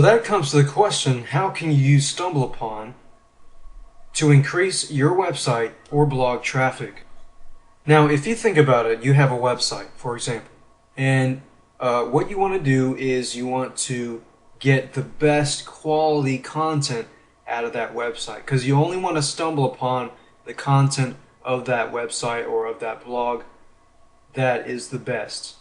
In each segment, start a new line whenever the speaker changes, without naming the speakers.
that comes to the question, how can you use StumbleUpon to increase your website or blog traffic? Now, if you think about it, you have a website, for example, and what you want to do is you want to get the best quality content out of that website, because you only want to stumble upon the content of that website or of that blog that is the best.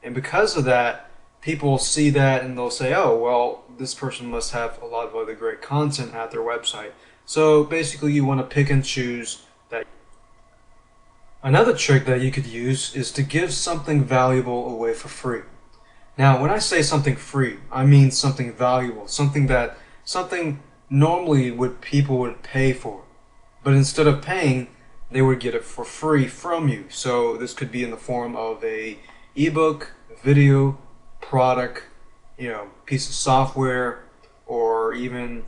And because of that, people see that and they'll say, oh, well, this person must have a lot of other great content at their website. So basically you want to pick and choose that. Another trick that you could use is to give something valuable away for free. Now, when I say something free, I mean something valuable, something normally people would pay for. But instead of paying, they would get it for free from you. So this could be in the form of a ebook, video, product, piece of software, or even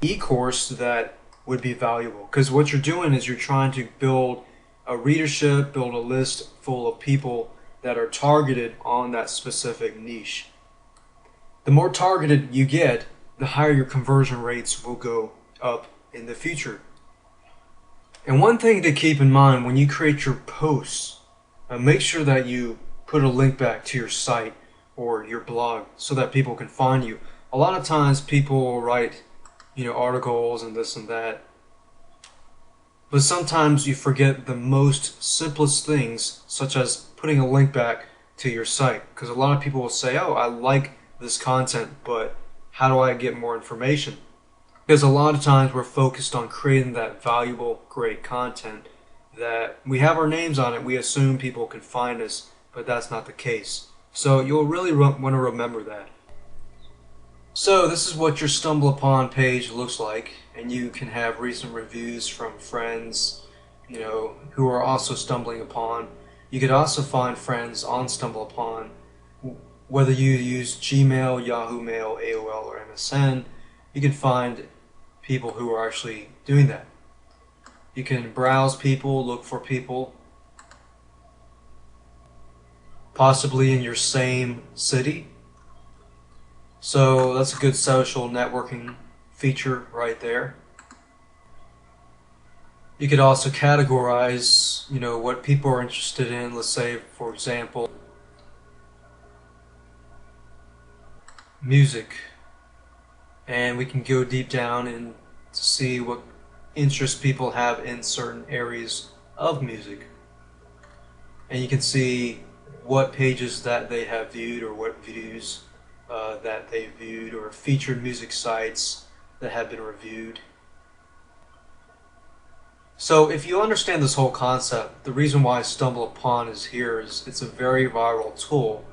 e-course that would be valuable. Because what you're doing is you're trying to build a readership, build a list full of people that are targeted on that specific niche. The more targeted you get, the higher your conversion rates will go up in the future. And one thing to keep in mind when you create your posts, make sure that you put a link back to your site or your blog so that people can find you. A lot of times people will write, articles and this and that, but sometimes you forget the most simplest things, such as putting a link back to your site. Because a lot of people will say, oh, I like this content, but how do I get more information? Because a lot of times we're focused on creating that valuable, great content that we have our names on it. We assume people can find us, but that's not the case. So you'll really want to remember that. So this is what your StumbleUpon page looks like, and you can have recent reviews from friends, who are also stumbling upon. You could also find friends on StumbleUpon, whether you use Gmail, Yahoo Mail, AOL, or MSN. You can find people who are actually doing that. You can browse people, look for people, possibly in your same city. So that's a good social networking feature right there. You could also categorize, what people are interested in. Let's say, for example, music. And we can go deep down and see what interests people have in certain areas of music. And you can see what pages that they have viewed, or what videos that they viewed, or featured music sites that have been reviewed. So if you understand this whole concept, the reason why StumbleUpon is here is it's a very viral tool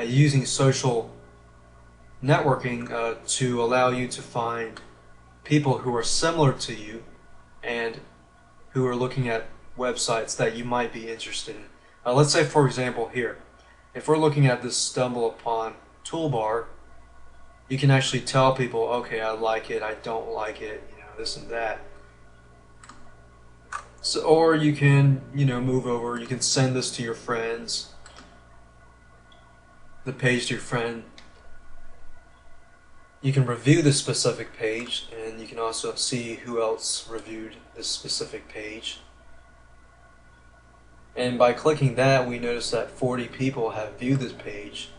using social networking to allow you to find people who are similar to you and who are looking at websites that you might be interested in. Let's say, for example, here, if we're looking at this StumbleUpon toolbar, you can actually tell people, okay, I like it, I don't like it, this and that. So, or you can, move over, you can send this to your friends, the page to your friend. You can review this specific page, and you can also see who else reviewed this specific page. And by clicking that, we notice that 40 people have viewed this page.